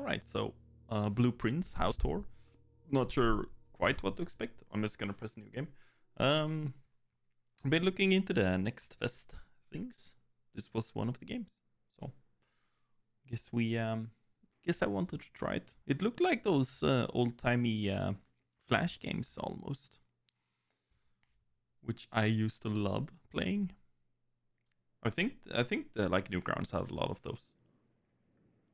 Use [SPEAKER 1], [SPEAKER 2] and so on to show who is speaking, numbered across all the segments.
[SPEAKER 1] Alright, so Blueprints house tour. Not sure quite what to expect. I'm just gonna press new game. Been looking into the Next Fest things. This was one of the games. So guess I wanted to try it. It looked like those old-timey Flash games almost, which I used to love playing. I think the like Newgrounds had a lot of those.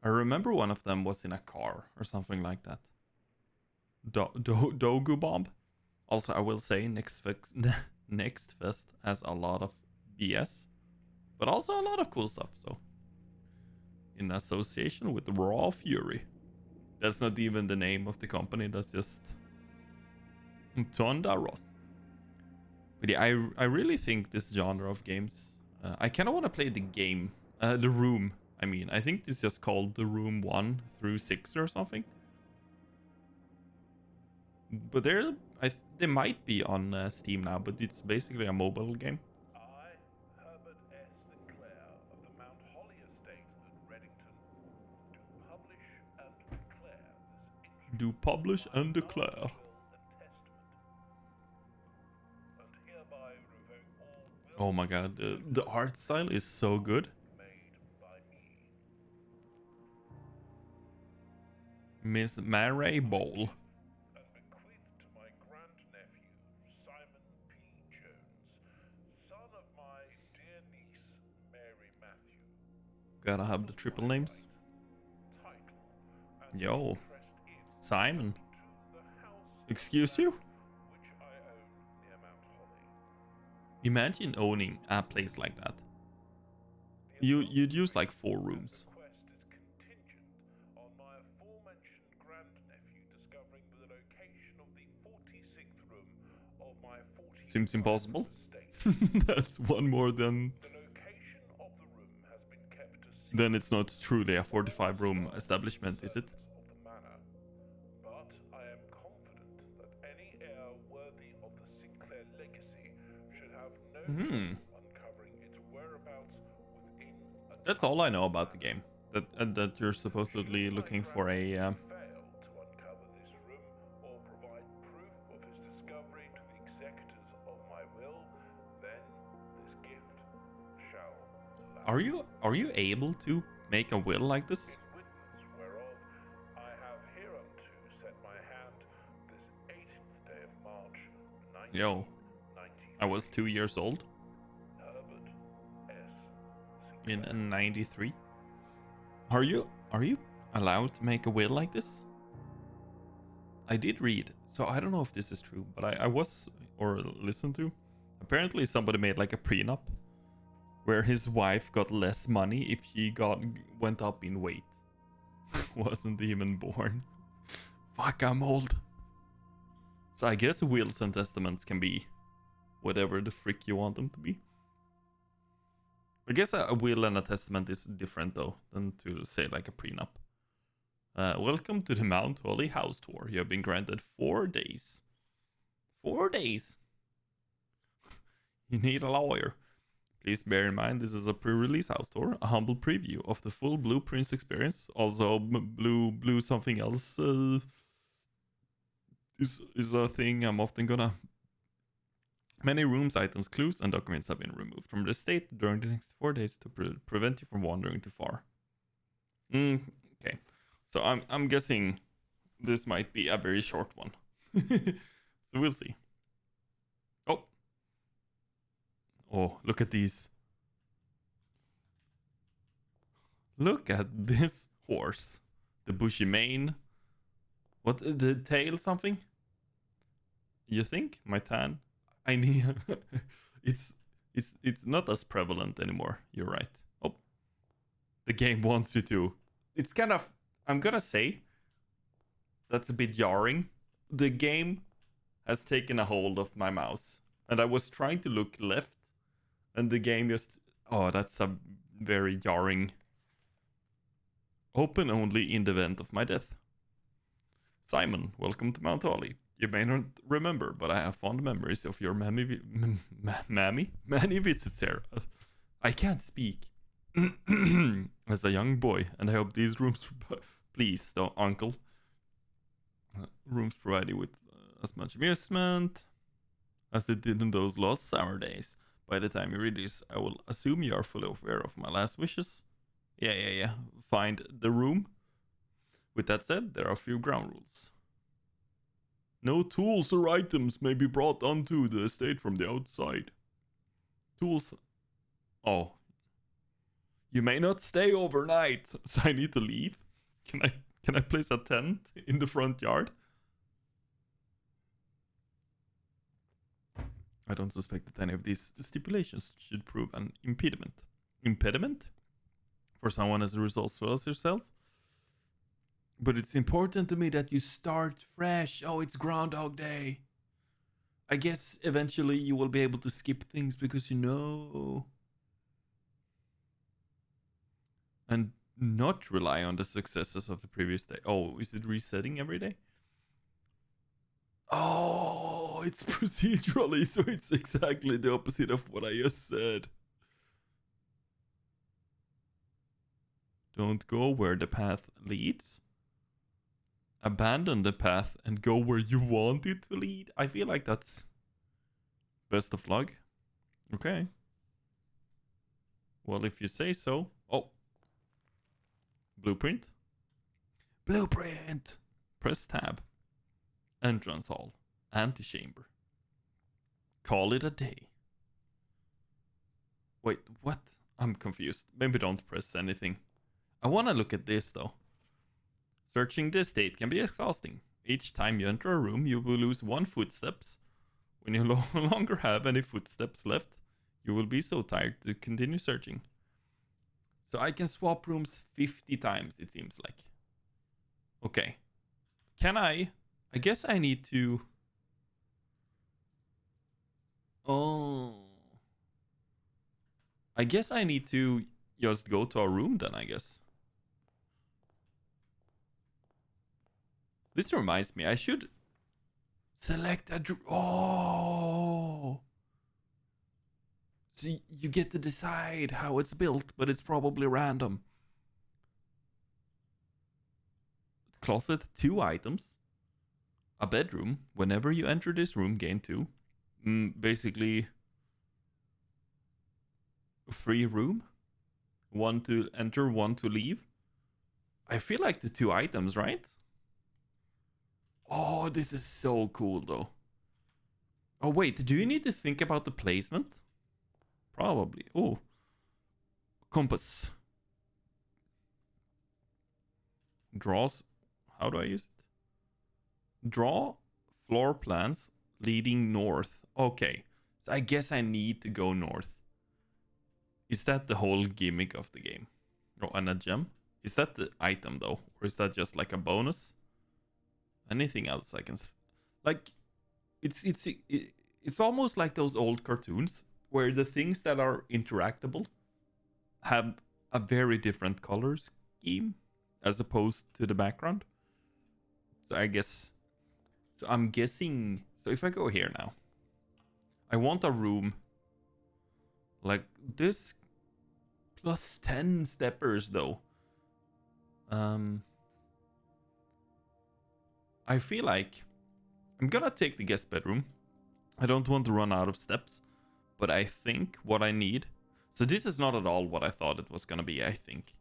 [SPEAKER 1] I remember one of them was in a car or something like that. Dogu Bomb. Also, I will say Next Fest has a lot of BS, but also a lot of cool stuff. So, in association with Raw Fury, that's not even the name of the company. That's just Tonda Ross. But yeah, I really think this genre of games. I kind of want to play the game, the Room. I mean, I think it's just called the Room 1 through 6 or something. But they might be on Steam now, but it's basically a mobile game.
[SPEAKER 2] I, Herbert S. Sinclair of the Mount Holly Estate at Reddington, do publish and declare
[SPEAKER 1] Do publish and declare.
[SPEAKER 2] and hereby revoke all
[SPEAKER 1] Oh my god, the art style is so good.
[SPEAKER 2] made by me.
[SPEAKER 1] Miss Mary Bowl.
[SPEAKER 2] And bequeathed to my grandnephew, Simon P. Jones, son of my dear niece, Mary Matthew.
[SPEAKER 1] Gotta have the triple names.
[SPEAKER 2] Title and
[SPEAKER 1] Yo,
[SPEAKER 2] interest in
[SPEAKER 1] Simon.
[SPEAKER 2] to the house
[SPEAKER 1] Excuse you?
[SPEAKER 2] which I own near Mount Holly.
[SPEAKER 1] Imagine owning a place like that. You'd use like 4 rooms.
[SPEAKER 2] The request is contingent on my aforementioned grandnephew discovering the location of the 46th room of my 40th
[SPEAKER 1] Seems impossible.
[SPEAKER 2] estate.
[SPEAKER 1] That's one more than.
[SPEAKER 2] The location of the room has been kept a secret.
[SPEAKER 1] Then it's not truly a 45 room establishment, is it?
[SPEAKER 2] Of the manor, but I am confident that any heir worthy of the Sinclair legacy should have no trouble uncovering its whereabouts within a
[SPEAKER 1] That's all I know about the game. That you're supposedly looking for a.
[SPEAKER 2] fail to uncover this room or provide proof of his discovery to the executors of my will, then this gift shall lapse.
[SPEAKER 1] Are you able to make a will like this?
[SPEAKER 2] In witness whereof I have hereunto set my hand this 18th day of March,
[SPEAKER 1] Yo,
[SPEAKER 2] 1993.
[SPEAKER 1] I was 2 years old
[SPEAKER 2] Herbert S.
[SPEAKER 1] in
[SPEAKER 2] Sinclair.
[SPEAKER 1] 93. Are you allowed to make a will like this? I did read, so I don't know if this is true, but I was or listened to. Apparently, somebody made like a prenup where his wife got less money if she went up in weight. Wasn't even born. Fuck, I'm old. So I guess wills and testaments can be whatever the frick you want them to be. I guess a will and a testament is different though than to say like a prenup. Welcome to the Mount Holly house tour. You have been granted 4 days. 4 days. You need a lawyer. Please bear in mind this is a pre-release house tour, a humble preview of the full Blueprints experience. Also, blue something else is a thing I'm often gonna. Many rooms, items, clues, and documents have been removed from the estate during the next 4 days to prevent you from wandering too far. Okay, so I'm guessing this might be a very short one. So we'll see. Oh, look at these. Look at this horse. The bushy mane. What, the tail something? You think? My tan? I need... it's not as prevalent anymore. You're right. Oh. The game wants you to. It's kind of... I'm gonna say... That's a bit jarring. The game has taken a hold of my mouse. And I was trying to look left. And the game just... Oh, that's a very jarring... Open only in the event of my death. Simon, welcome to Mount Holly. You may not remember, but I have fond memories of your many visits here. I can't speak. As a young boy, and I hope these rooms Please, though, uncle. Rooms provided with as much amusement as it did in those lost summer days. By the time you read this, I will assume you are fully aware of my last wishes. Yeah. Find the room. With that said, there are a few ground rules. No tools or items may be brought onto the estate from the outside. Tools. Oh. You may not stay overnight, so I need to leave. Can I place a tent in the front yard? I don't suspect that any of these stipulations should prove an impediment. Impediment? For someone as resourceful as yourself? But it's important to me that you start fresh. Oh, it's Groundhog Day. I guess eventually you will be able to skip things because you know. And not rely on the successes of the previous day. Oh, is it resetting every day? Oh, it's procedurally, so it's exactly the opposite of what I just said. Don't go where the path leads. Abandon the path and go where you want it to lead. I feel like that's best of luck. Okay. Well, if you say so. Oh. Blueprint. Blueprint. Press tab. Entrance hall. Antechamber. Call it a day. Wait, what? I'm confused. Maybe don't press anything. I want to look at this though. Searching the estate can be exhausting. Each time you enter a room, you will lose 1 footsteps. When you no longer have any footsteps left, you will be so tired to continue searching. So I can swap rooms 50 times, it seems like. Okay. Can I? I guess I need to... Oh. I guess I need to just go to a room then, I guess. This reminds me, I should select a... Oh! So you get to decide how it's built, but it's probably random. Closet, 2 items. A bedroom. Whenever you enter this room, gain 2. Basically, a free room. 1 to enter, 1 to leave. I feel like the 2 items, right? Oh, this is so cool, though. Oh, wait. Do you need to think about the placement? Probably. Oh. Compass. Draws. How do I use it? Draw floor plans leading north. Okay. So I guess I need to go north. Is that the whole gimmick of the game? Oh, and a gem? Is that the item, though? Or is that just like a bonus? Anything else I can... Like, it's almost like those old cartoons where the things that are interactable have a very different color scheme as opposed to the background. So I guess... So I'm guessing... So if I go here now, I want a room like this plus 10 steppers, though. I feel like I'm gonna take the guest bedroom. I don't want to run out of steps, but I think what I need... So this is not at all what I thought it was gonna be, I think.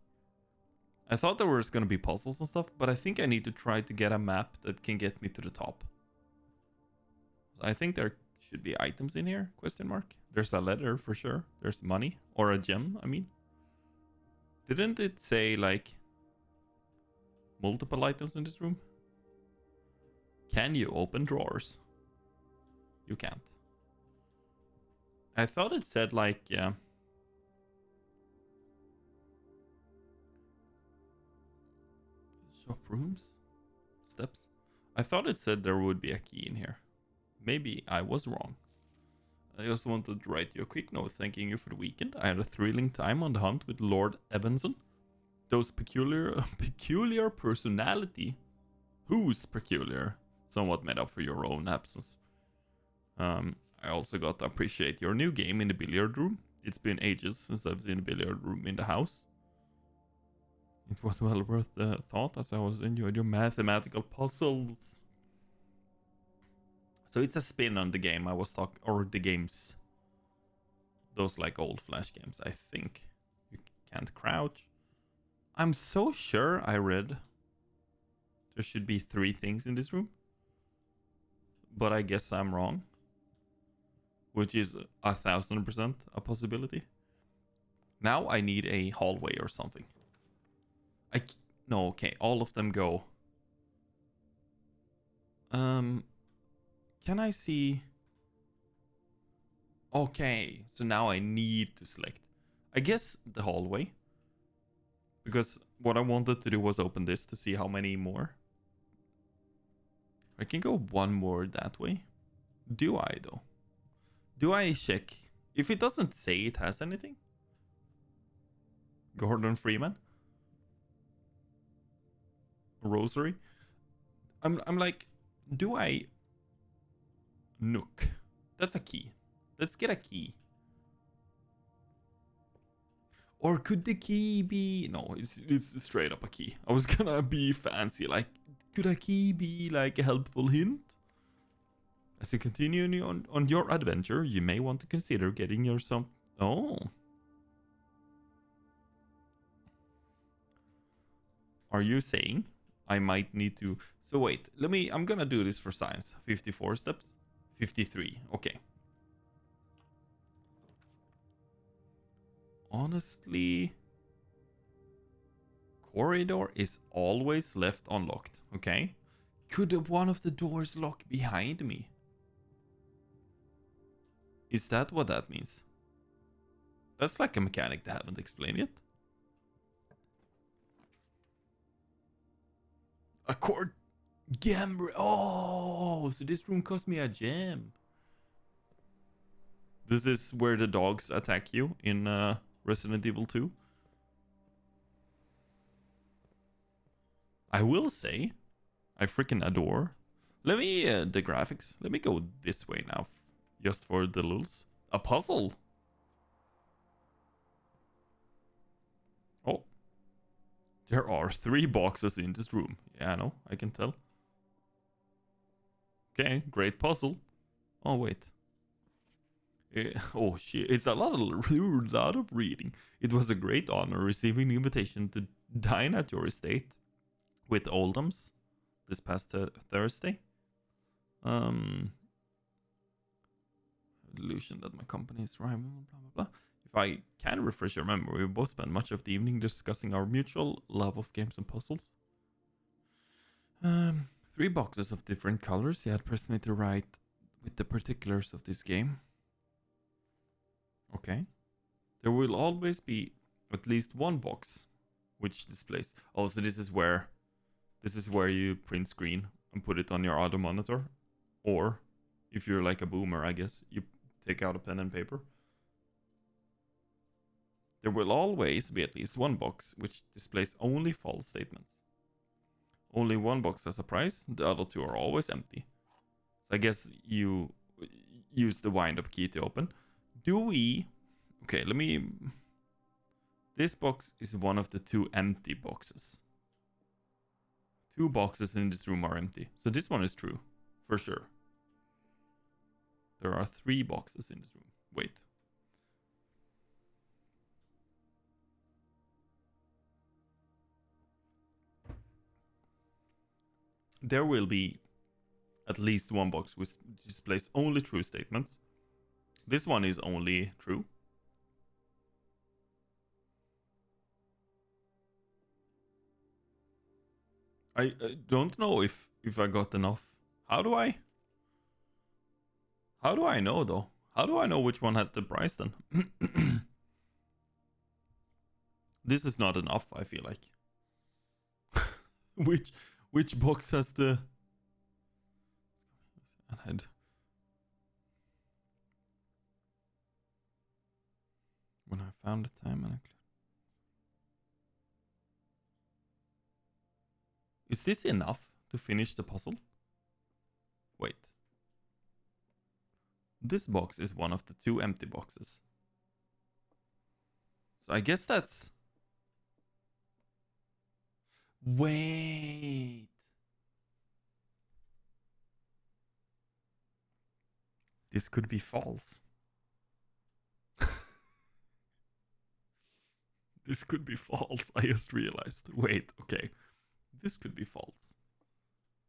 [SPEAKER 1] I thought there was gonna be puzzles and stuff, but I think I need to try to get a map that can get me to the top. I think there should be items in here, question mark. There's a letter for sure. There's money, or a gem, I mean. Didn't it say, like, multiple items in this room? Can you open drawers? You can't. I thought it said, like, yeah. Shop rooms? Steps? I thought it said there would be a key in here. Maybe I was wrong. I also wanted to write you a quick note thanking you for the weekend. I had a thrilling time on the hunt with Lord Evanson. Those peculiar personality. Who's peculiar? Somewhat made up for your own absence. I also got to appreciate your new game in the billiard room. It's been ages since I've seen a billiard room in the house. It was well worth the thought as I always enjoyed your mathematical puzzles. So it's a spin on the game I was talking, or the games. Those like old Flash games, I think. You can't crouch. I'm so sure I read there should be 3 things in this room. But I guess I'm wrong. Which is 1000% a possibility. Now I need a hallway or something. No, okay, all of them go. Can I see? Okay, so now I need to select. I guess the hallway. Because what I wanted to do was open this to see how many more. I can go one more that way. Do I though? Do I check? If it doesn't say it has anything. Gordon Freeman. Rosary. I'm like, do I Nook? That's a key. Let's get a key. Or could the key be... No, it's straight up a key. I was gonna be fancy, like, could a key be like a helpful hint? As you continue on your adventure, you may want to consider getting yourself... Oh. Are you saying I might need to... So wait, I'm gonna do this for science. 54 steps? 53, okay. Honestly... Corridor is always left unlocked, okay? Could one of the doors lock behind me? Is that what that means? That's like a mechanic they haven't explained yet. A cord gem. Oh, so this room cost me a gem. This is where the dogs attack you in Resident Evil 2. I will say, I freaking adore. Let me, the graphics. Let me go this way now, just for the lulz. A puzzle. Oh. There are 3 boxes in this room. Yeah, I know, I can tell. Okay, great puzzle. Oh, wait. Oh, shit. It's a lot of reading. It was a great honor receiving the invitation to dine at your estate with Oldhams this past Thursday. Illusion that my company is rival, blah, blah, blah. If I can refresh your memory, we both spent much of the evening discussing our mutual love of games and puzzles. 3 boxes of different colors. He had pressed me to write with the particulars of this game. Okay. There will always be at least 1 box which displays. Oh, so this is where you print screen and put it on your other monitor. Or if you're like a boomer, I guess, you take out a pen and paper. There will always be at least 1 box which displays only false statements. Only 1 box has a price, the other 2 are always empty. So I guess you use the wind-up key to open. Do we... Okay, let me... This box is one of the 2 empty boxes. 2 boxes in this room are empty. So this one is true, for sure. There are 3 boxes in this room. Wait. There will be at least 1 box which displays only true statements. This one is only true. I don't know if I got enough. How do I know though? How do I know which one has the price then? This is not enough, I feel like. Which box has the... When I found the time and Is this enough to finish the puzzle? Wait. This box is one of the 2 empty boxes. So I guess that's... Wait. This could be false. This could be false. I just realized. Wait, okay. This could be false.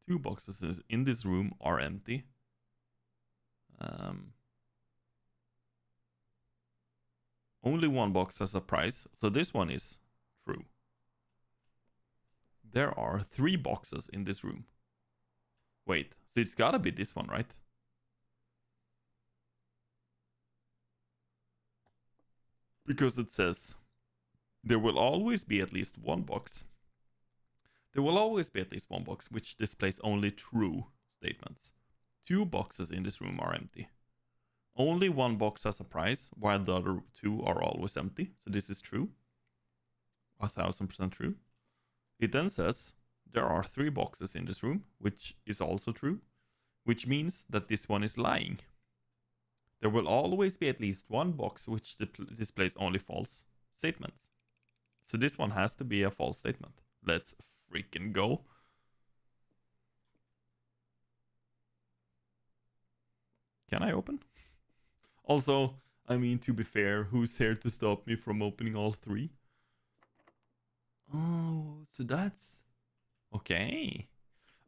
[SPEAKER 1] 2 boxes in this room are empty. Only 1 box has a price, so this one is true. There are 3 boxes in this room. Wait, so it's gotta be this one, right? Because it says there will always be at least 1 box. There will always be at least 1 box which displays only true statements. 2 boxes in this room are empty. Only 1 box has a price, while the other 2 are always empty. So this is true. 1000% true. It then says there are 3 boxes in this room, which is also true, which means that this one is lying. There will always be at least 1 box which displays only false statements. So this one has to be a false statement. Let's freaking go. Can I open? Also, I mean, to be fair, who's here to stop me from opening all 3? Oh, so that's... Okay.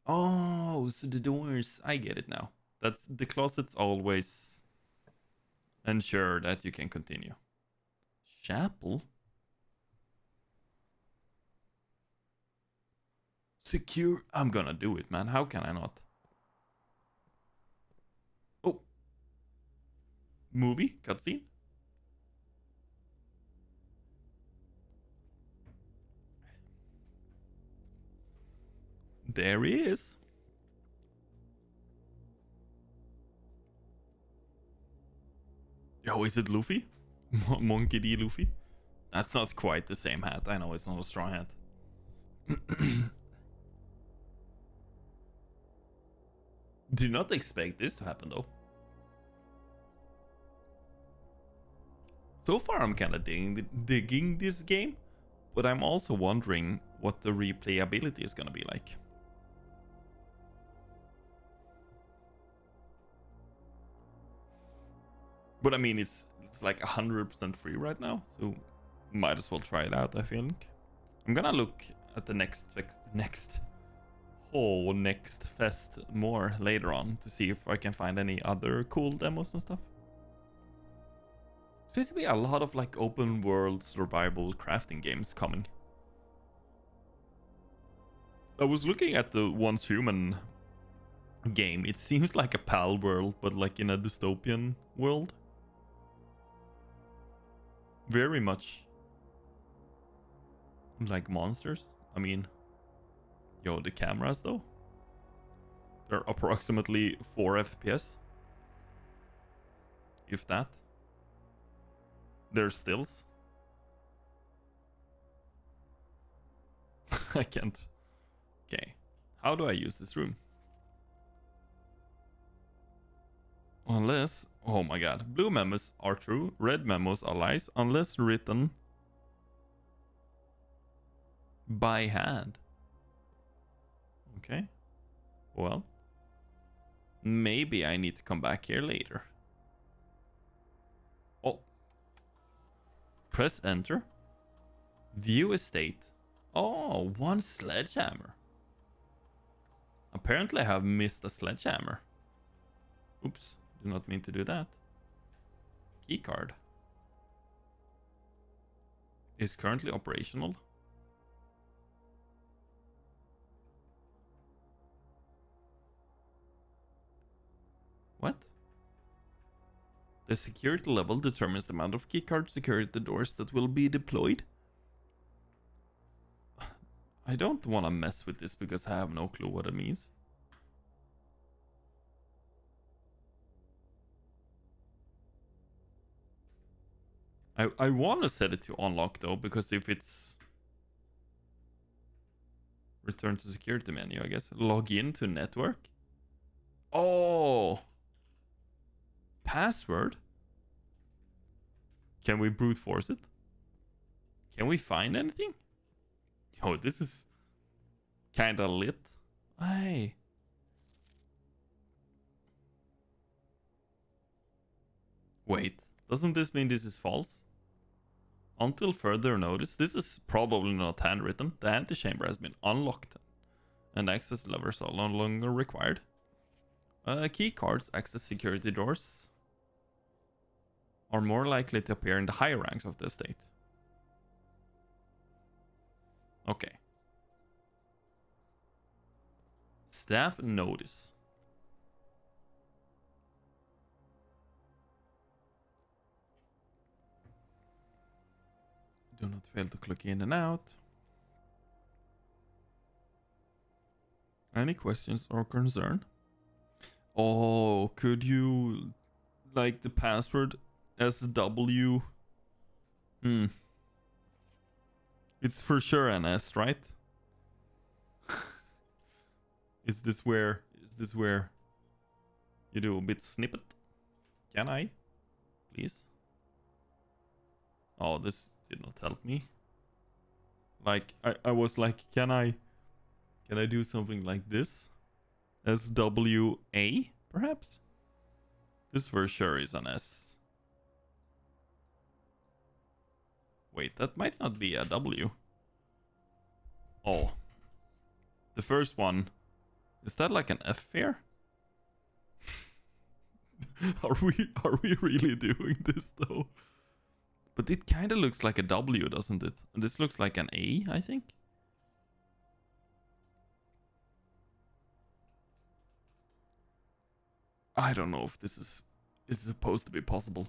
[SPEAKER 1] Oh, so the doors... I get it now. That's the closets always ensure that you can continue. Chapel? Secure... I'm gonna do it, man. How can I not? Oh. Movie? Cutscene? There he is. Yo, is it Luffy? Monkey D. Luffy? That's not quite the same hat. I know it's not a straw hat. Do not expect this to happen though. So far I'm kind of digging this game, but I'm also wondering what the replayability is gonna be like. But I mean, it's like 100% free right now, so might as well try it out, I think. I'm gonna look at the next fest more later on to see if I can find any other cool demos and stuff. Seems to be a lot of like open world survival crafting games coming. I was looking at the Once Human game. It seems like a PAL world, but like in a dystopian world. Very much like monsters. I mean, yo, the cameras though. They're approximately 4 FPS. If that. They're stills. I can't. Okay. How do I use this room? Unless... Oh my god. Blue memos are true. Red memos are lies. Unless written by hand. Okay. Well. Maybe I need to come back here later. Oh. Press enter. View estate. Oh, 1 sledgehammer. Apparently I have missed a sledgehammer. Oops, do not mean to do that. Keycard. Is currently operational. What? The security level determines the amount of keycard security doors that will be deployed. I don't want to mess with this because I have no clue what it means. I want to set it to unlock though, because if it's return to security menu, I guess. Log in to network. Oh. Password. Can we brute force it? Can we find anything? Yo, this is kinda lit. Hey. Wait, doesn't this mean this is false? Until further notice, this is probably not handwritten. The antechamber has been unlocked, and access levers are no longer required. Key cards access security doors are more likely to appear in the higher ranks of the estate. Okay. Staff notice. Do not fail to click in and out. Any questions or concern? Oh, could you like the password SW? It's for sure an S, right? Is this where you do a bit snippet? Can I? Please? Oh, this did not help me. Like I was like, can I do something like this? SWA, perhaps? This for sure is an S. Wait, that might not be a W. Oh. The first one. Is that like an F here? Are we really doing this though? But it kind of looks like a W, doesn't it? And this looks like an A, I think. I don't know if this is supposed to be possible.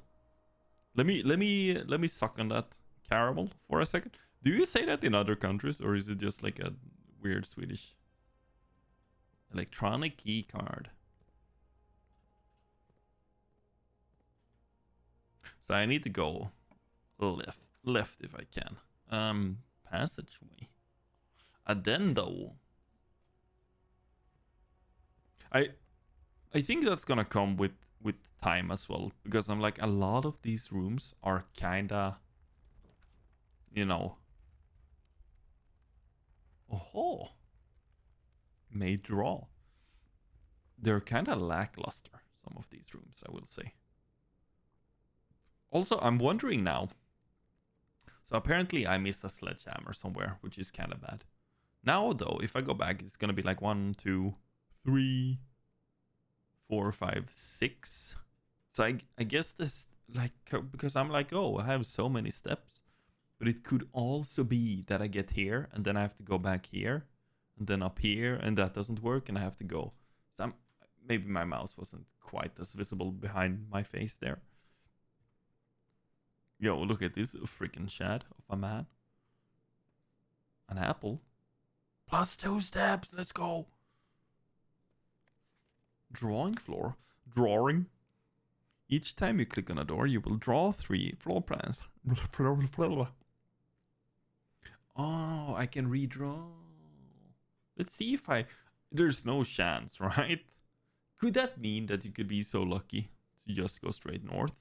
[SPEAKER 1] Let me suck on that caramel for a second. Do you say that in other countries, or is it just like a weird Swedish electronic key card? So I need to go left if I can. Passageway. Addendo. I think that's gonna come with time as well, because I'm like, a lot of these rooms are kinda, you know. Oh, may draw. They're kinda lackluster, some of these rooms, I will say. Also, I'm wondering now. So apparently I missed a sledgehammer somewhere, which is kind of bad. Now though, if I go back, it's gonna be like 1, 2, 3, 4, 5, 6. So I guess this, like, because I'm like, oh, I have so many steps. But it could also be that I get here and then I have to go back here and then up here and that doesn't work and I have to go. So maybe my mouse wasn't quite as visible behind my face there. Yo, look at this freaking shed of a man. An apple. Plus 2 steps. Let's go. Drawing floor. Drawing. Each time you click on a door, you will draw 3 floor plans. Oh, I can redraw. Let's see if there's no chance, right? Could that mean that you could be so lucky to just go straight north?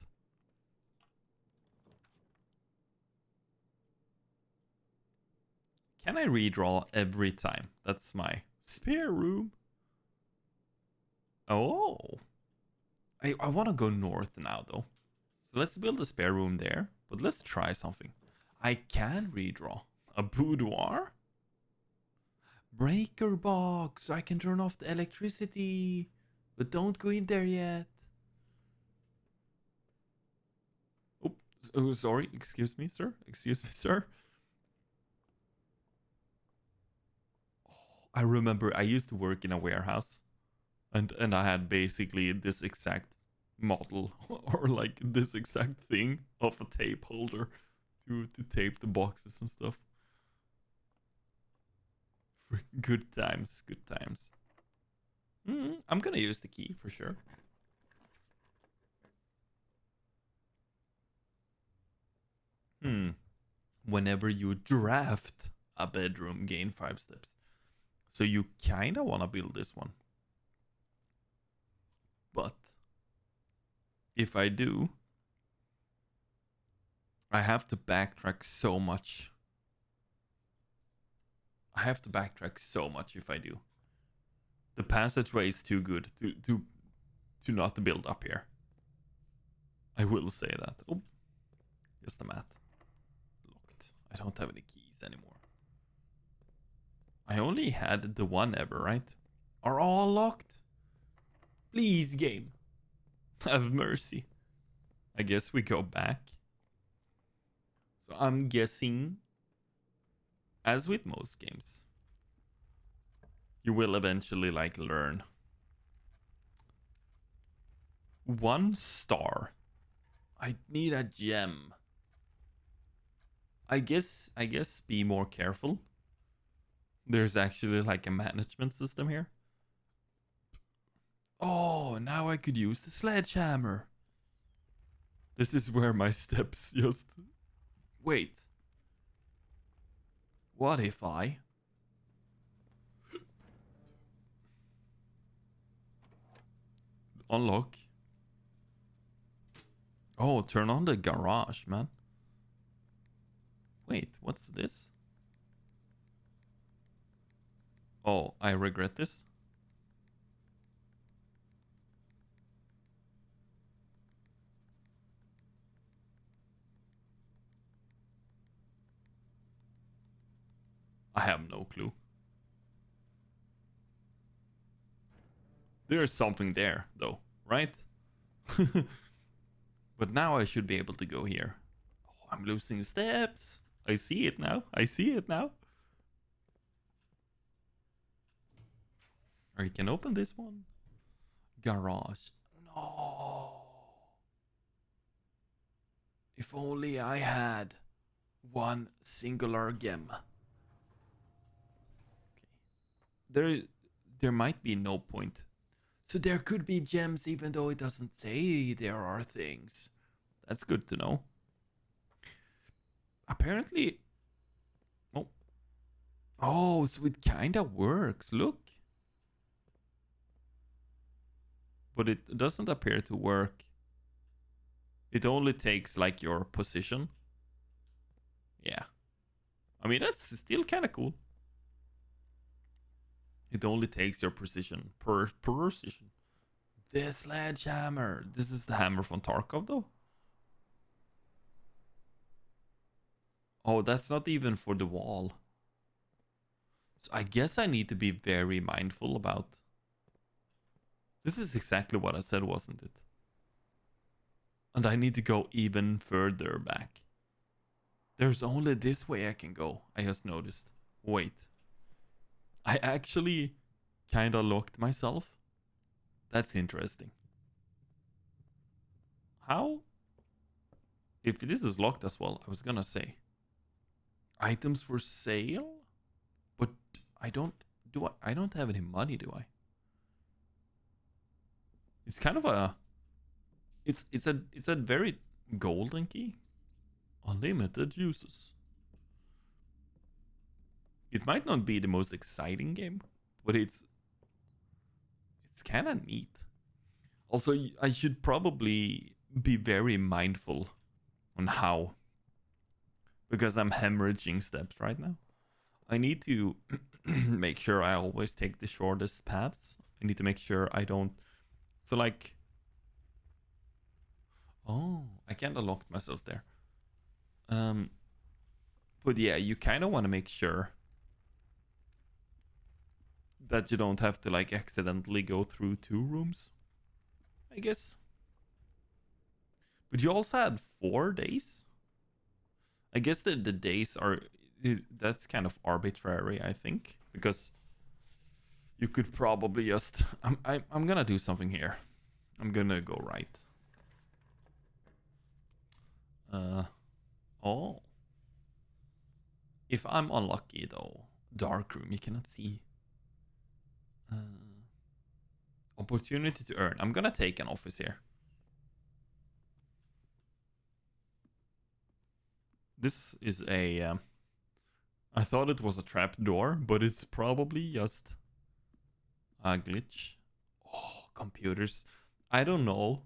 [SPEAKER 1] Can I redraw every time? That's my spare room. Oh. I want to go north now, though. So let's build a spare room there. But let's try something. I can redraw. A boudoir? Breaker box. So I can turn off the electricity. But don't go in there yet. Oops. Oh, sorry. Excuse me, sir. Excuse me, sir. I remember I used to work in a warehouse, and I had basically this exact model or like this exact thing of a tape holder to tape the boxes and stuff. Good times, good times. I'm gonna use the key for sure. Whenever you draft a bedroom, gain 5 steps. So you kind of want to build this one. But if I do, I have to backtrack so much. I have to backtrack so much if I do. The passageway is too good to not build up here. I will say that. Oh, just a mat. Locked. I don't have any keys anymore. I only had the one ever, right? Are all locked? Please, game. Have mercy. I guess we go back. So I'm guessing, as with most games, you will eventually like learn. 1 star. I need a gem. I guess be more careful. There's actually like a management system here. Oh, now I could use the sledgehammer. This is where my steps just... Wait. What if I... Unlock. Oh, turn on the garage, man. Wait, what's this? Oh, I regret this. I have no clue. There's something there, though, right? But now I should be able to go here. Oh, I'm losing steps. I see it now. I see it now. I can open this one. Garage. No. If only I had one singular gem. Okay. There might be no point. So there could be gems even though it doesn't say there are things. That's good to know. Apparently... Oh. Oh, so it kind of works. Look. But it doesn't appear to work. It only takes like your position. Yeah. I mean, that's still kind of cool. It only takes your precision. Precision. The sledgehammer. This is the hammer from Tarkov, though. Oh, that's not even for the wall. So I guess I need to be very mindful about... This is exactly what I said, wasn't it? And I need to go even further back. There's only this way I can go, I just noticed. Wait. I actually kind of locked myself. That's interesting. How? If this is locked as well, I was gonna say. Items for sale? But I don't... I don't have any money, do I? It's kind of a... It's a very golden key. Unlimited uses. It might not be the most exciting game, but it's kind of neat. Also, I should probably be very mindful on how, because I'm hemorrhaging steps right now. I need to make sure I always take the shortest paths. I need to make sure I don't... So like... Oh, I kind of locked myself there. But yeah, you kind of want to make sure that you don't have to like accidentally go through 2 rooms, I guess. But you also had 4 days. I guess the days are... That's kind of arbitrary, I think, because you could probably just... I'm gonna do something here. I'm gonna go right. Oh. If I'm unlucky, though, dark room, you cannot see. Opportunity to earn. I'm gonna take an office here. This is a... I thought it was a trap door, but it's probably just a glitch. Oh, computers. I don't know.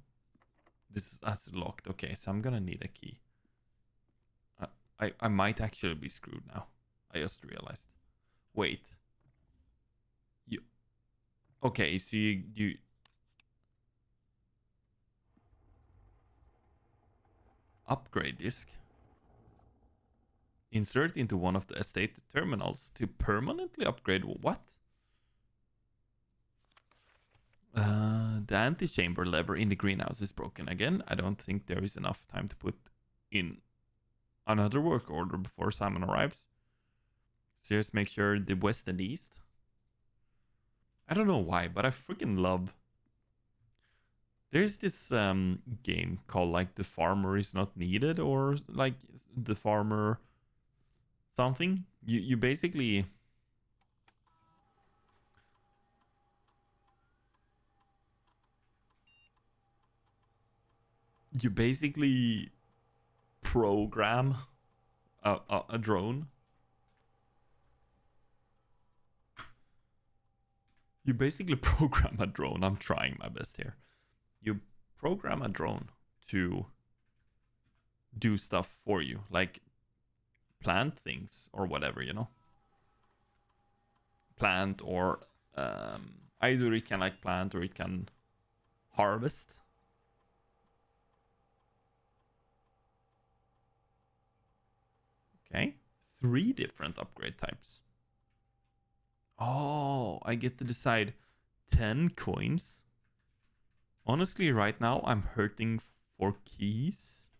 [SPEAKER 1] That's locked. Okay, so I'm gonna need a key. I might actually be screwed now. I just realized. Wait. You okay? So you upgrade disk. Insert into one of the estate terminals to permanently upgrade what? The antechamber lever in the greenhouse is broken again. I don't think there is enough time to put in another work order before Simon arrives. So just make sure the west and east. I don't know why, but I freaking love. There's this game called like The Farmer is Not Needed, or like The Farmer something. You basically program a drone. You basically program a drone. I'm trying my best here. You program a drone to do stuff for you, like plant things or whatever, you know. Plant or either it can like plant or it can harvest. Okay, 3 different upgrade types. Oh, I get to decide 10 coins. Honestly, right now I'm hurting for keys.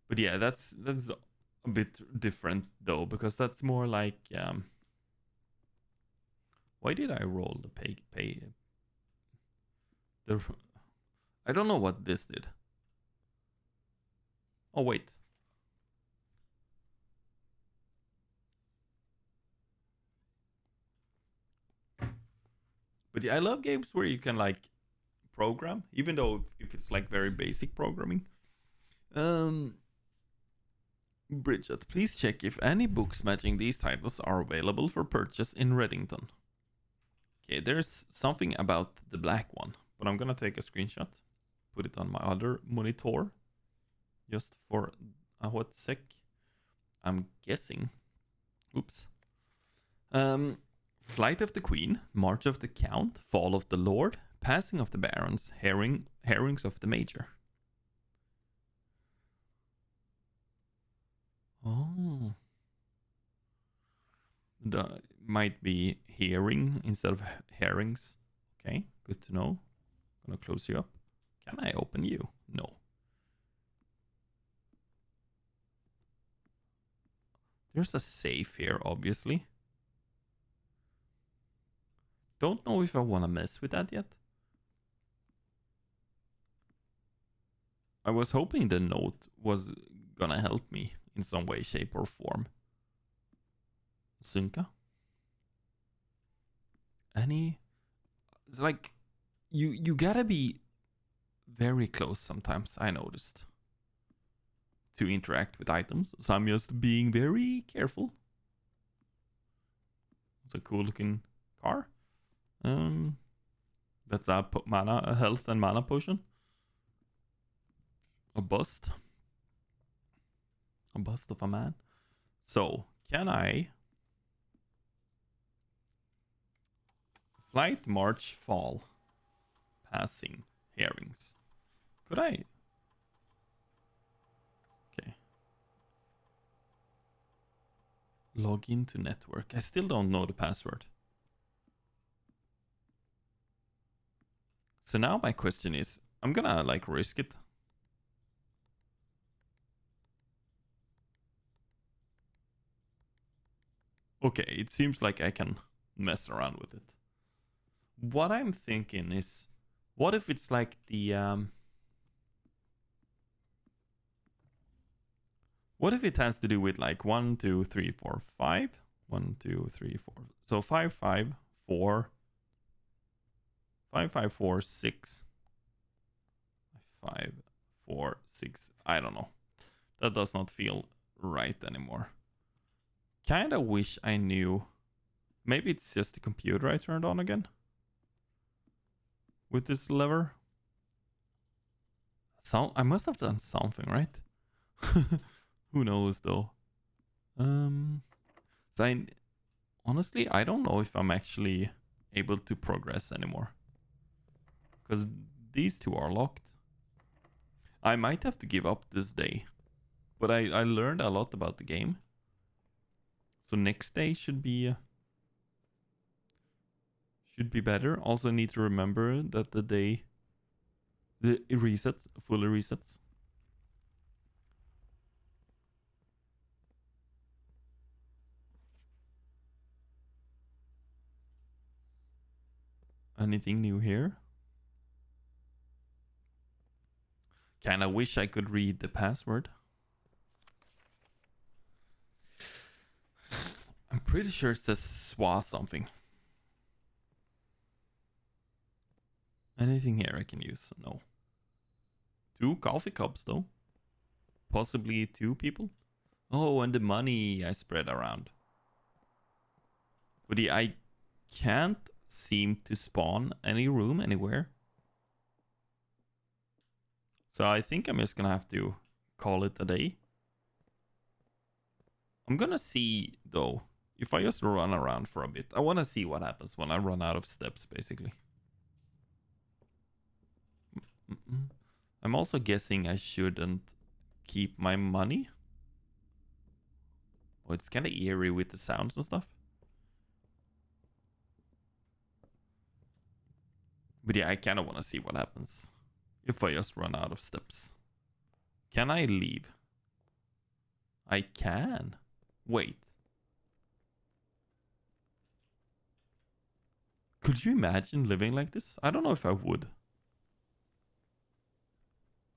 [SPEAKER 1] But yeah, that's a bit different though, because that's more like why did I roll the pay? I don't know what this did. Oh wait. But yeah, I love games where you can like program, even though if it's like very basic programming. Bridget, please check if any books matching these titles are available for purchase in Reddington. Okay, there's something about the black one, but I'm gonna take a screenshot, put it on my other monitor, just for a hot sec. I'm guessing. Oops. Flight of the Queen, March of the Count, Fall of the Lord, Passing of the Barons, Herrings of the Major. Oh. That might be hearing instead of herrings. Okay, good to know. Gonna close you up. Can I open you? No. There's a safe here, obviously. Don't know if I want to mess with that yet. I was hoping the note was gonna help me in some way, shape, or form. Synca? Any? It's like you gotta be very close sometimes, I noticed, to interact with items. So I'm just being very careful. It's a cool looking car. That's a health and mana potion. A bust. A bust of a man. So, can I flight, march, fall, passing, herrings? Could I? Okay. Log into network. I still don't know the password. So now my question is, I'm gonna like risk it. Okay, it seems like I can mess around with it. What I'm thinking is, what if it's like the what if it has to do with like 1, 2, 3, 4, 5? 1, 2, 3, 4. So 5, 5, 4. 5, 5, 4, 6. 5, 4, 6. I don't know. That does not feel right anymore. Kinda wish I knew. Maybe it's just the computer I turned on again. With this lever. So I must have done something, right? Who knows though? So honestly, I don't know if I'm actually able to progress anymore. Because these two are locked. I might have to give up this day. But I learned a lot about the game. So next day should be better. Also need to remember that it resets, fully resets. Anything new here? Kinda wish I could read the password. I'm pretty sure it says SWA something. Anything here I can use? No. 2 coffee cups though. Possibly 2 people. Oh, and the money I spread around. But I can't seem to spawn any room anywhere. So I think I'm just gonna have to call it a day. I'm gonna see though, if I just run around for a bit. I wanna see what happens when I run out of steps, basically. I'm also guessing I shouldn't keep my money. Oh, it's kind of eerie with the sounds and stuff. But yeah, I kind of want to see what happens if I just run out of steps. Can I leave? I can. Wait. Could you imagine living like this? I don't know if I would.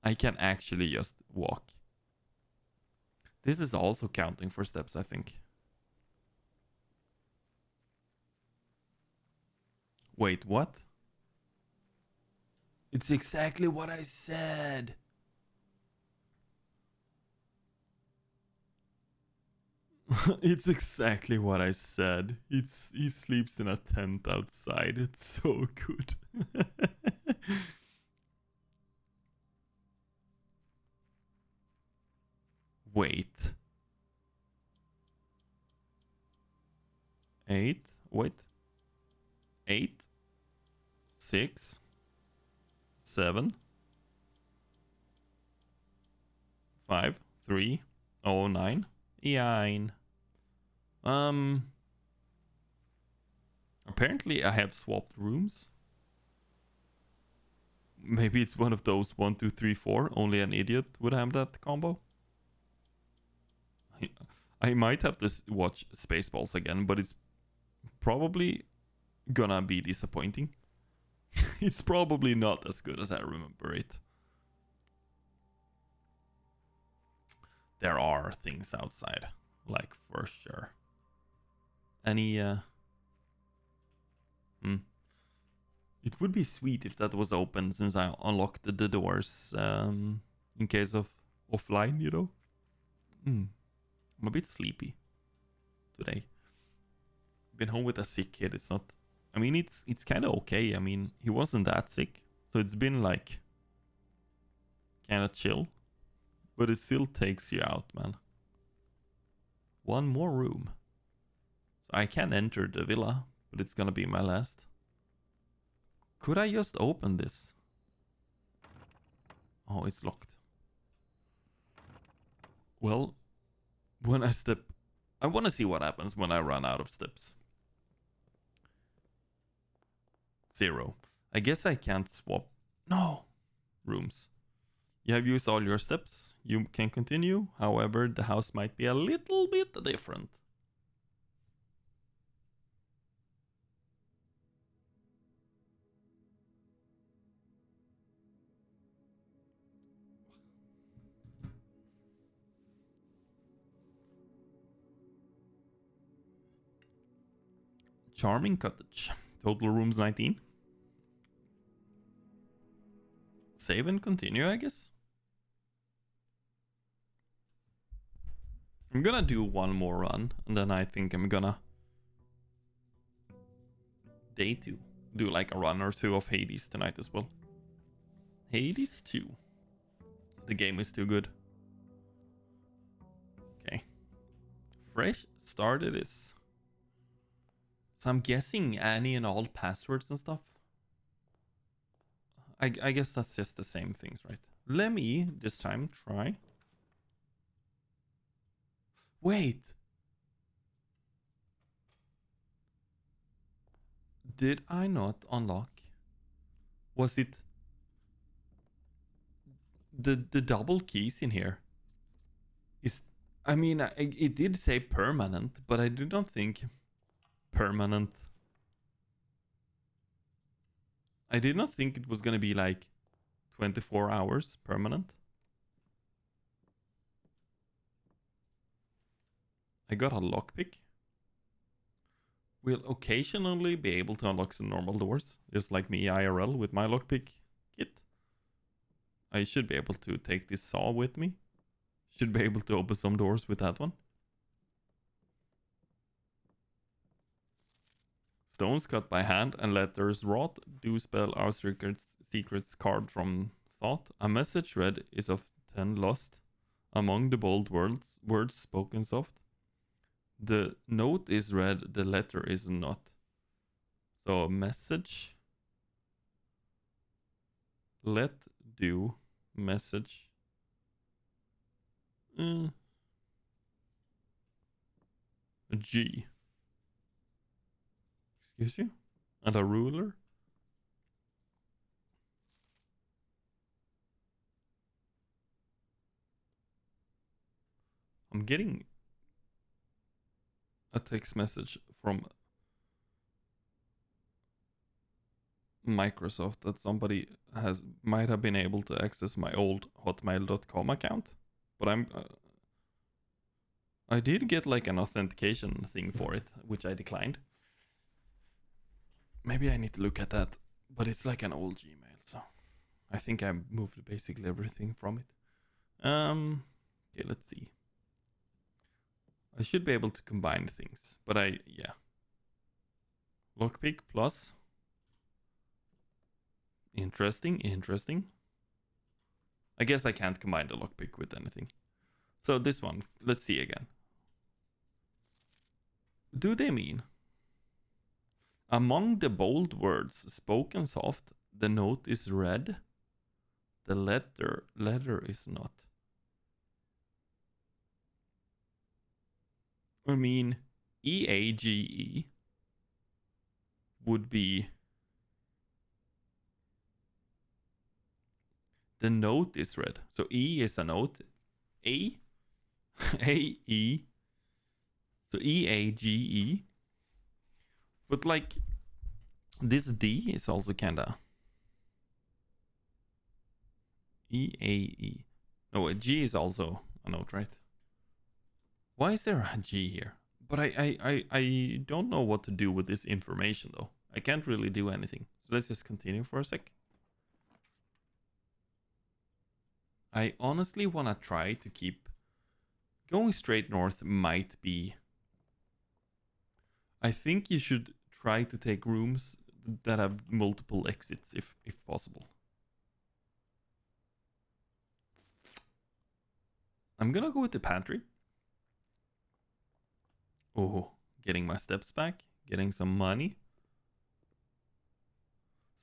[SPEAKER 1] I can actually just walk. This is also counting for steps, I think. Wait, what? It's exactly what I said. It's exactly what I said. He sleeps in a tent outside. It's so good. Wait. 8. Wait. 8. 6. 7. 5. 3. 0. 9. 9. Apparently I have swapped rooms. Maybe it's one of those 1, 2, 3, 4. Only an idiot would have that combo. I might have to watch Spaceballs again, but it's probably gonna be disappointing. It's probably not as good as I remember it. There are things outside, like for sure. Any It would be sweet if that was open, since I unlocked the doors in case of offline, you know? I'm a bit sleepy today. Been home with a sick kid. It's not... I mean, it's kind of okay. I mean, he wasn't that sick. So it's been like kind of chill. But it still takes you out, man. One more room. So I can enter the villa, but it's gonna be my last. Could I just open this? Oh, it's locked. Well, when I step... I want to see what happens when I run out of steps. 0. I guess I can't swap... No! Rooms. You have used all your steps. You can continue. However, the house might be a little bit different. Charming cottage. Total rooms 19. Save and continue, I guess. I'm gonna do one more run, and then I think I'm gonna... Day 2. Do like a run or 2 of Hades tonight as well. Hades 2. The game is too good. fresh start it is. So I'm guessing any and all passwords and stuff. I guess that's just the same things, right? Let me this time try. Wait. Did I not unlock? Was it the double keys in here? Is I mean, it did say permanent, but I did not think permanent. I did not think it was gonna be like 24 hours permanent. I got a lockpick. We'll occasionally be able to unlock some normal doors, just like me IRL with my lockpick kit. I should be able to take this saw with me. Should be able to open some doors with that one. Stones cut by hand and letters wrought do spell our secrets carved from thought. A message read is often lost among the bold words spoken soft. The note is read, the letter is not. So message. Let do message. A G. Excuse you? And a ruler? I'm getting a text message from Microsoft that somebody might have been able to access my old hotmail.com account, but I did get like an authentication thing for it, which I declined. Maybe I need to look at that, but it's like an old Gmail, so I think I moved basically everything from it. Okay, let's see. I should be able to combine things, but yeah. Lockpick plus. Interesting. I guess I can't combine the lockpick with anything. So this one, let's see again. Do they mean? Among the bold words spoken soft, the note is read, the letter is not. I mean, EAGE would be the note is read. So E is a note. A E. So EAGE. But like this D is also kinda EAE. No, a G is also a note, right? Why is there a G here? But I don't know what to do with this information though. I can't really do anything. So let's just continue for a sec. I honestly want to try to keep going straight north might be. I think you should try to take rooms that have multiple exits if possible. I'm gonna go with the pantry. Oh, getting my steps back, getting some money.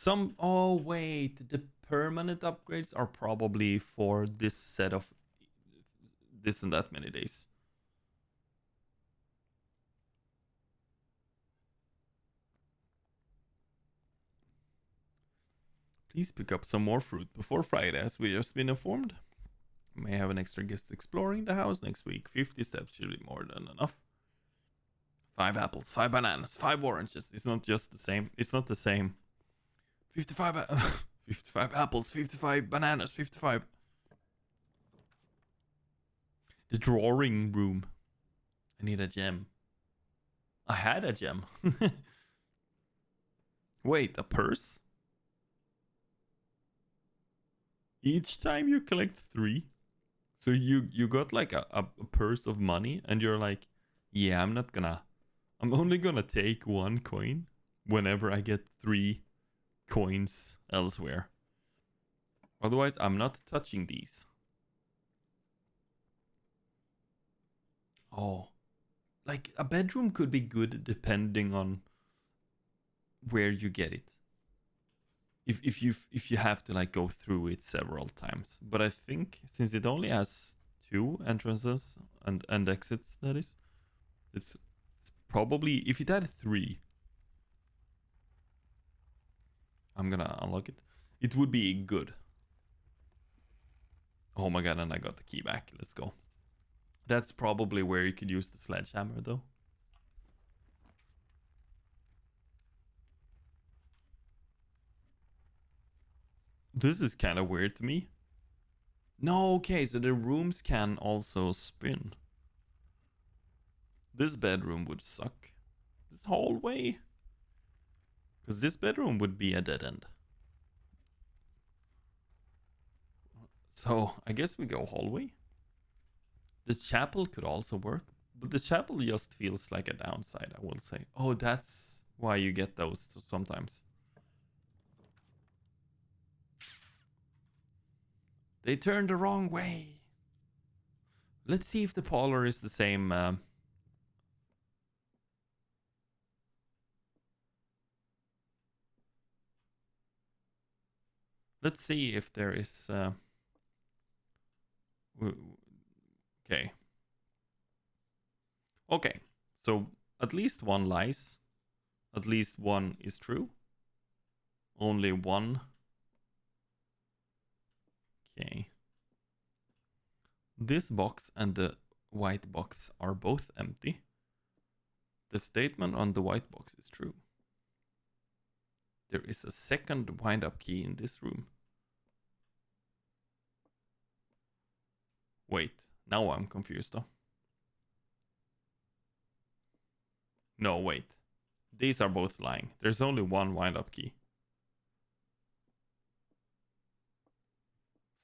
[SPEAKER 1] Oh wait, the permanent upgrades are probably for this set of this and that many days. Please pick up some more fruit before Friday, as we just been informed. May have an extra guest exploring the house next week. 50 steps should be more than enough. 5 apples, 5 bananas, 5 oranges. It's not just the same. It's not the same. 55 apples, 55 bananas, 55. The drawing room. I need a gem. I had a gem. Wait, a purse? Each time you collect 3. So you got like a purse of money and you're like, yeah, I'm only gonna take 1 coin whenever I get 3 coins elsewhere. Otherwise, I'm not touching these. Oh, like a bedroom could be good depending on where you get it. If you have to like go through it several times. But I think since it only has 2 entrances and exits, that is, it's probably, if it had 3, I'm gonna unlock it. It would be good. Oh my god, and I got the key back. Let's go. That's probably where you could use the sledgehammer though. This is kind of weird to me. No, okay, so the rooms can also spin. This bedroom would suck. This hallway. Because this bedroom would be a dead end. So I guess we go hallway. The chapel could also work. But the chapel just feels like a downside, I will say. Oh, that's why you get those sometimes. They turned the wrong way. Let's see if the parlor is the same. Let's see if there is... okay. Okay, so at least one lies. At least one is true. Only one. Okay. This box and the white box are both empty. The statement on the white box is true. There is a second wind-up key in this room. Wait, now I'm confused though. No, wait. These are both lying. There's only one wind-up key.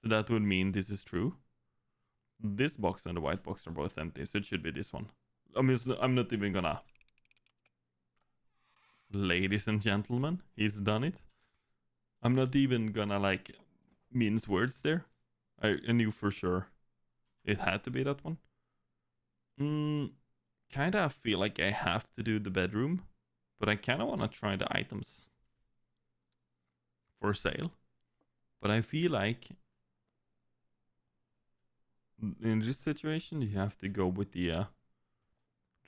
[SPEAKER 1] So that would mean this is true. This box and the white box are both empty, so it should be this one. I'm not even gonna... Ladies and gentlemen, he's done it. I'm not even gonna like mince words there. I knew for sure it had to be that one. Kinda feel like I have to do the bedroom, but I kinda wanna try the items for sale. But I feel like in this situation you have to go with the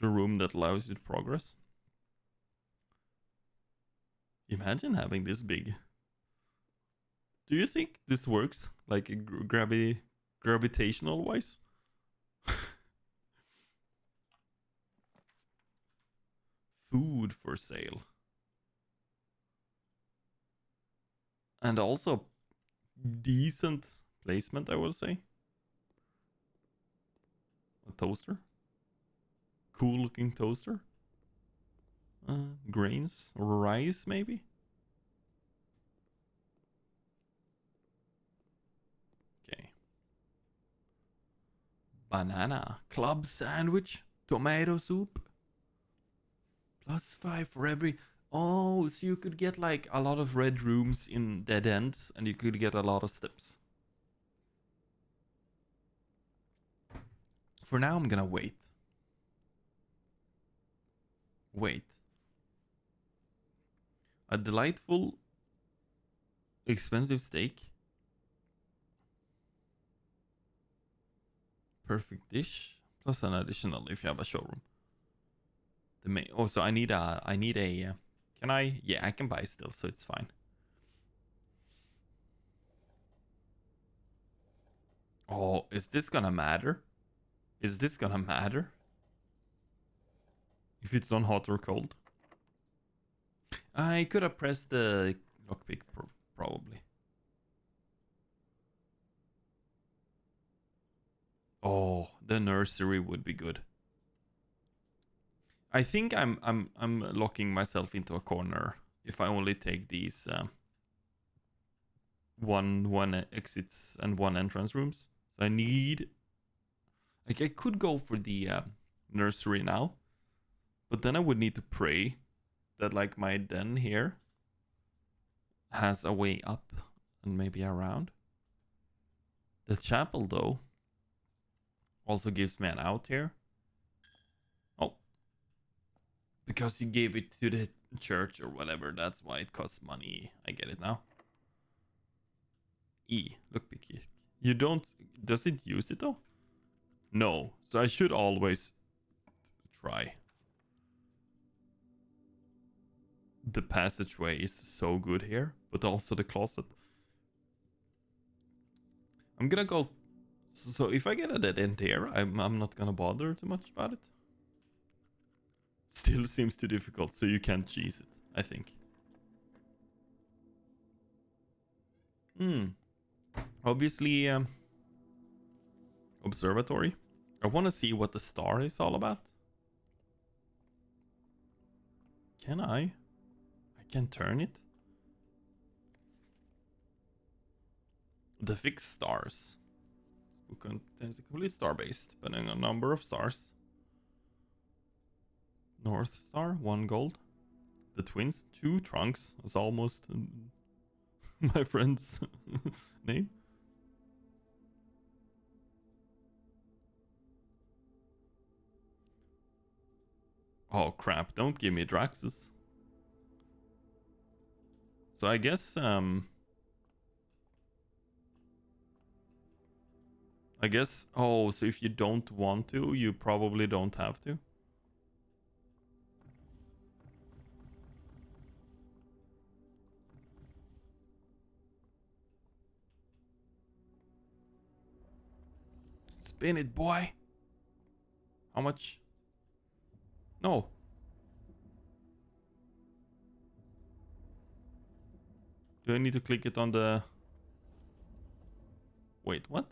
[SPEAKER 1] room that allows you to progress. Imagine having this big. Do you think this works like gravitational wise? Food for sale. And also decent placement, I will say. A toaster. Cool looking toaster. Grains or rice maybe. Okay. Banana. Club sandwich. Tomato soup. +5 for every... Oh, so you could get like a lot of red rooms in dead ends and you could get a lot of steps. For now, I'm gonna wait. Wait. A delightful, expensive steak. Perfect dish. Plus an additional if you have a showroom. The main... Oh, so I need a... can I? Yeah, I can buy still, so it's fine. Oh, is this gonna matter? Is this gonna matter? If it's on hot or cold? I could have pressed the lockpick, probably. Oh, the nursery would be good. I think I'm locking myself into a corner if I only take these one exits and one entrance rooms. So I need... Like, I could go for the nursery now, but then I would need to pray that, like, my den here has a way up and maybe around. The chapel, though, also gives me an out here. Oh, Because you gave it to the church or whatever. That's why it costs money. I get it now. E. Lockpick. You don't... Does it use it though? No. So I should always try. The passageway is so good here. But also the closet. I'm gonna go... So if I get a dead end here, I'm not gonna bother too much about it. Still seems too difficult, so you can't cheese it, I think. Obviously, observatory. I want to see what the star is all about. Can I? I can turn it. The fixed stars. Book contains a complete star base, depending on number of stars. North Star, 1 gold. The twins, 2 trunks. That's almost my friend's name. Oh crap, don't give me Draxus. So I guess oh, so if you don't want to, you probably don't have to. Spin it, boy. How much? No. Do I need to click it on the... Wait, what?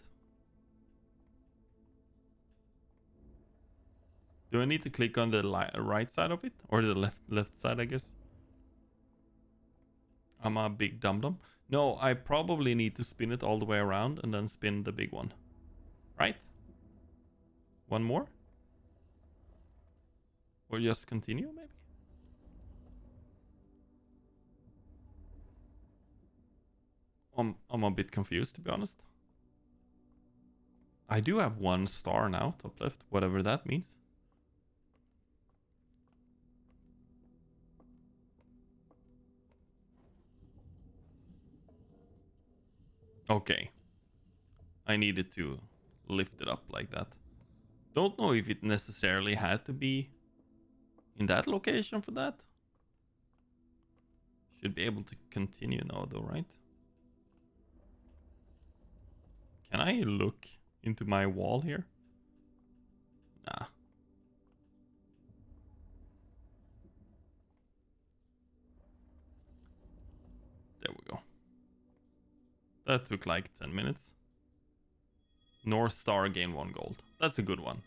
[SPEAKER 1] Do I need to click on the right side of it? Or the left side, I guess? I'm a big dum-dum. No, I probably need to spin it all the way around and then spin the big one. Right? One more? Or just continue, maybe? I'm a bit confused, to be honest. I do have 1 star now, top left, whatever that means. Okay. I needed to lift it up like that. Don't know if it necessarily had to be in that location for that. Should be able to continue now though, right? Can I look into my wall here? Nah. There we go. That took like 10 minutes. North Star gain 1 gold. That's a good one.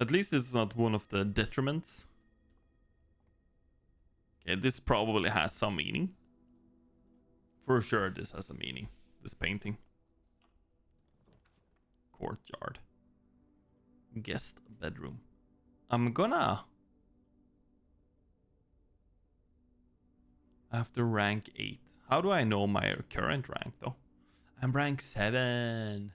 [SPEAKER 1] At least it's not one of the detriments. Okay, this probably has some meaning. For sure this has a meaning. This painting. Courtyard. Guest bedroom. I'm gonna... After rank 8. How do I know my current rank though? I'm rank 7.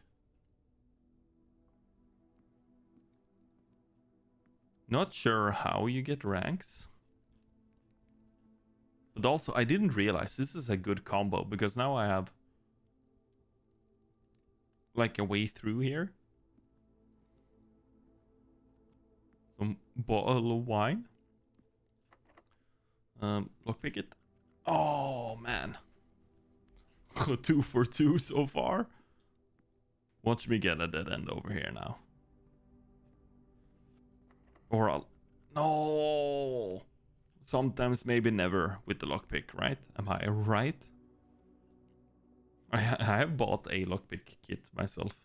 [SPEAKER 1] Not sure how you get ranks. But also, I didn't realize this is a good combo because now I have like a way through here. Some bottle of wine. Lockpick it. Oh man. 2 for 2 so far. Watch me get a dead end over here now. Or I'll... No! Sometimes, maybe never with the lockpick, right? Am I right? I have bought a lockpick kit myself.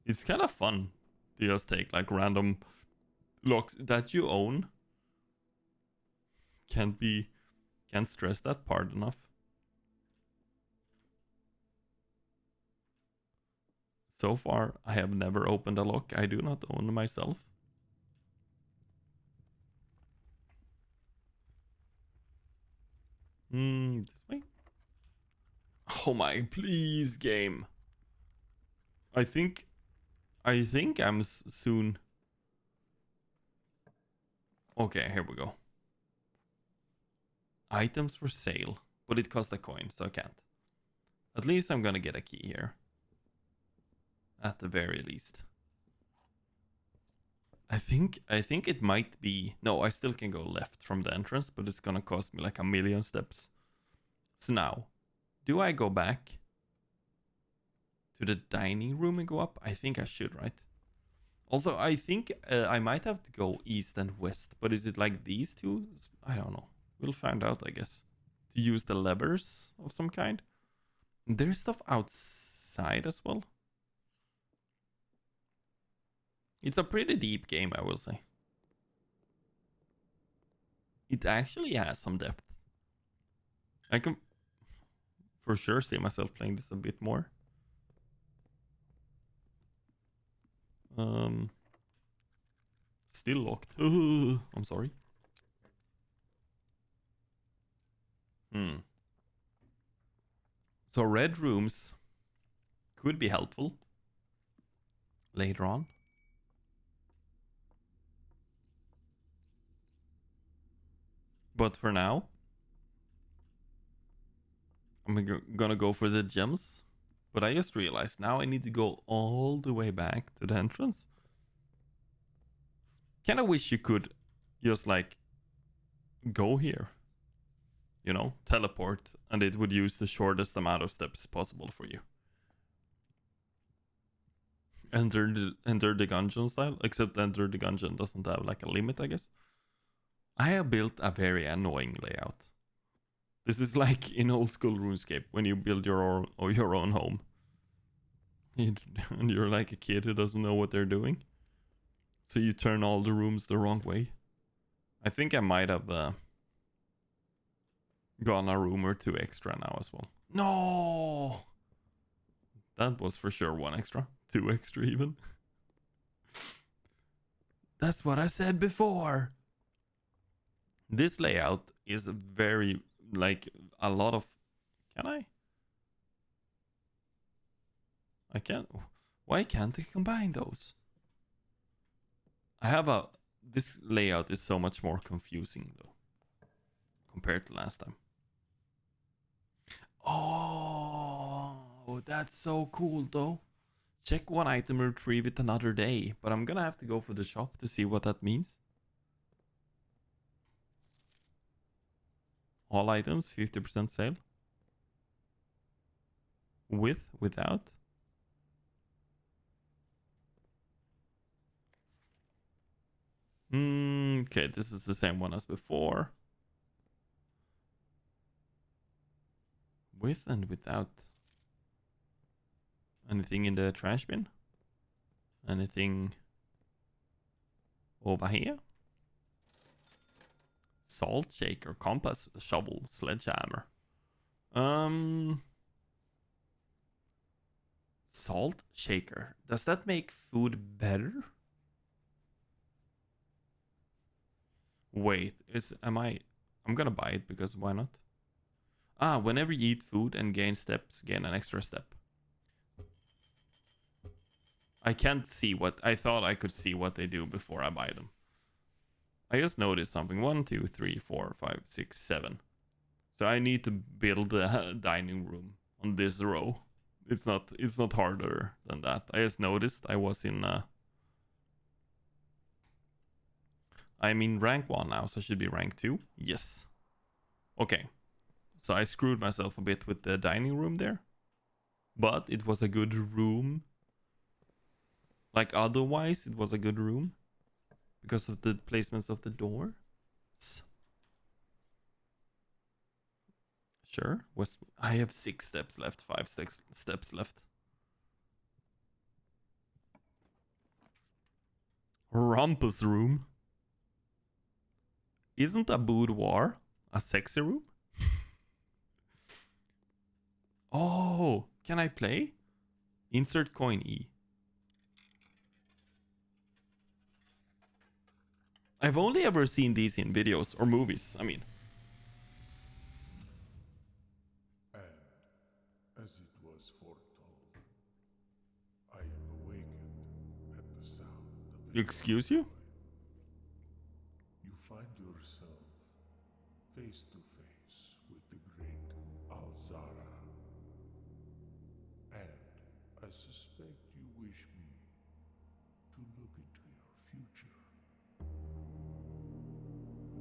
[SPEAKER 1] It's kind of fun to just take like random locks that you own. Can't stress that part enough. So far, I have never opened a lock I do not own myself. This way? Oh my, please, game. I think I'm soon. Okay, here we go. Items for sale, but it costs a coin, so I can't. At least I'm gonna get a key here. At the very least. I think it might be... No, I still can go left from the entrance, but it's gonna cost me like 1,000,000 steps. So now, do I go back to the dining room and go up? I think I should, right? Also, I think I might have to go east and west, but is it like these two? I don't know. We'll find out, I guess. To use the levers of some kind. There's stuff outside as well. It's a pretty deep game, I will say. It actually has some depth. I can for sure see myself playing this a bit more. Still locked. I'm sorry. So red rooms could be helpful later on. But for now, I'm gonna go for the gems. But I just realized now I need to go all the way back to the entrance. Kind of wish you could just like go here. You know, teleport, and it would use the shortest amount of steps possible for you. Enter the dungeon style, except enter the dungeon doesn't have like a limit, I guess. I have built a very annoying layout. This is like in old school RuneScape when you build your own home. And you're like a kid who doesn't know what they're doing. So you turn all the rooms the wrong way. I think I might have gone a room or two extra now as well. No! That was for sure one extra. Two extra even. That's what I said before. This layout is very, like, a lot of... Can I? I can't. Why can't I combine those? I have a... This layout is so much more confusing, though, compared to last time. Oh, that's so cool, though. Check one item, retrieve it another day. But I'm gonna have to go for the shop to see what that means. All items, 50% sale. With, without. Okay, this is the same one as before. With and without. Anything in the trash bin? Anything over here? Salt shaker, compass, shovel, sledgehammer. Salt shaker. Does that make food better? Wait, I'm gonna buy it because why not? Ah, whenever you eat food and gain steps, gain an extra step. I can't see what... I thought I could see what they do before I buy them. I just noticed something. 1, 2, 3, 4, 5, 6, 7. So I need to build a dining room on this row. It's not harder than that. I just noticed I was in... I'm in rank 1 now, so I should be rank 2. Yes. Okay. So I screwed myself a bit with the dining room there. But it was a good room. Like, otherwise, it was a good room. Because of the placements of the doors. Sure. I have 6 steps left. 5 steps left. Rumpus room. Isn't a boudoir a sexy room? Oh, can I play? Insert coin E. I've only ever seen these in videos or movies, I mean.
[SPEAKER 2] And as it was foretold, I am awakened at the sound of
[SPEAKER 1] Excuse you?
[SPEAKER 2] You find yourself face to face
[SPEAKER 3] Zara. And I suspect you wish me to look into your future.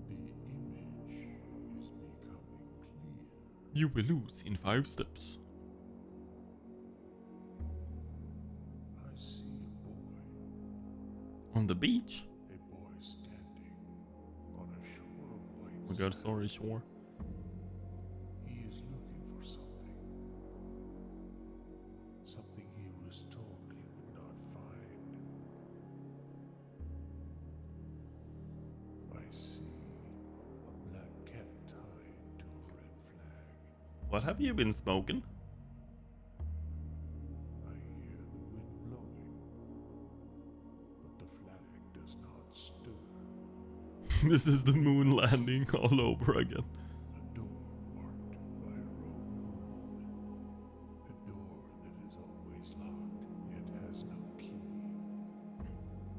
[SPEAKER 3] The image is becoming clear.
[SPEAKER 1] You will lose in 5 steps.
[SPEAKER 3] I see a boy.
[SPEAKER 1] On the beach?
[SPEAKER 3] A boy standing on a shore of white
[SPEAKER 1] Oh my god,
[SPEAKER 3] sand.
[SPEAKER 1] sorry, shore.
[SPEAKER 3] He is looking for something. Something he was told he would not find. I see a black cat tied to a red flag.
[SPEAKER 1] What have you been smoking?
[SPEAKER 3] I hear the wind blowing, but the flag does not stir.
[SPEAKER 1] This is the moon landing all over again.
[SPEAKER 3] A door marked by a rogue moon. A door that is always locked, yet has no key.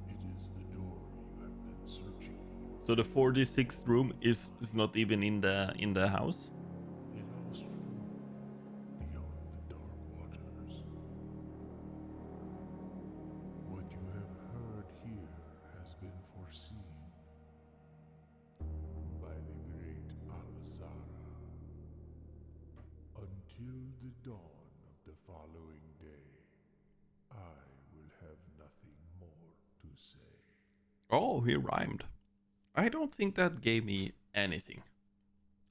[SPEAKER 3] It is the door you have been searching for.
[SPEAKER 1] So the 46th room is not even in the house.
[SPEAKER 3] A lost room beyond the dark waters. What you have heard here has been foreseen by the great Al-Zara. Until the dawn of the following day, I will have nothing more to say.
[SPEAKER 1] Oh, he rhymed. I don't think that gave me anything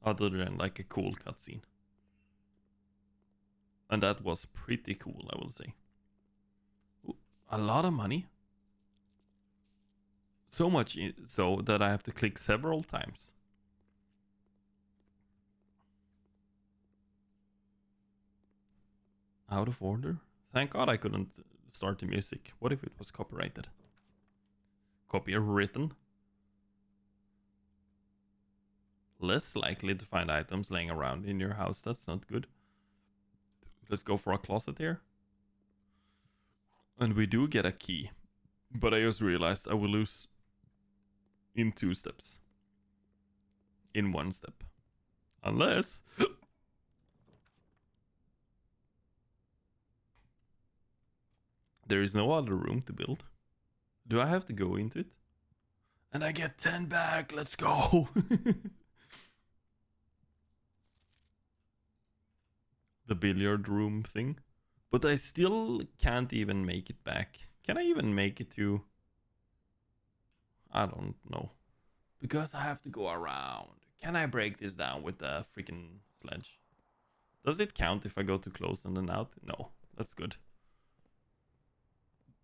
[SPEAKER 1] other than like a cool cutscene. And that was pretty cool, I will say. Ooh, a lot of money. So much so that I have to click several times. Out of order? Thank God I couldn't start the music. What if it was copyrighted? Copywritten? Less likely to find items laying around in your house. That's not good. Let's go for a closet here. And we do get a key. But I just realized I will lose in 2 steps. In 1 step. Unless... there is no other room to build. Do I have to go into it? And I get 10 back. Let's go. The billiard room thing. But I still can't even make it back. Can I even make it to... I don't know. Because I have to go around. Can I break this down with the freaking sledge? Does it count if I go too close and then out? No, that's good.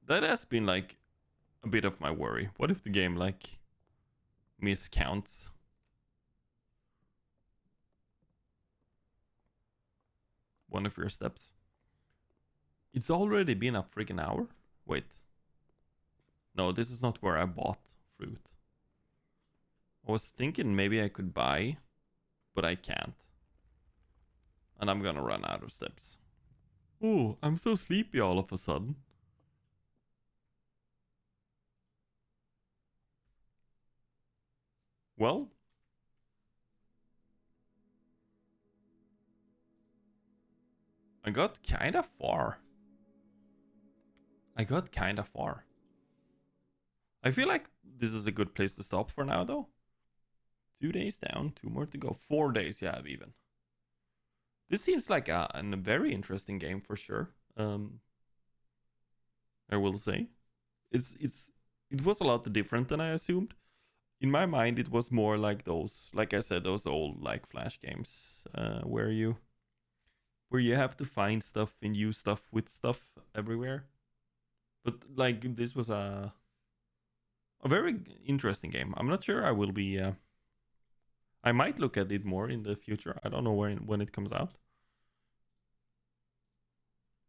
[SPEAKER 1] That has been like a bit of my worry. What if the game like miscounts? One of your steps. It's already been a freaking hour? Wait. No, this is not where I bought fruit. I was thinking maybe I could buy, but I can't. And I'm gonna run out of steps. Oh, I'm so sleepy all of a sudden. Well, I got kind of far. I feel like this is a good place to stop for now, though. 2 days down, 2 more to go. 4 days you have even. This seems like a very interesting game for sure. I will say. It was a lot different than I assumed. In my mind, it was more like those, like I said, those old like Flash games where you have to find stuff and use stuff with stuff everywhere. But like this was a very interesting game. I'm not sure I will be. I might look at it more in the future. I don't know when it comes out.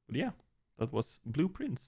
[SPEAKER 1] But yeah, that was Blueprints.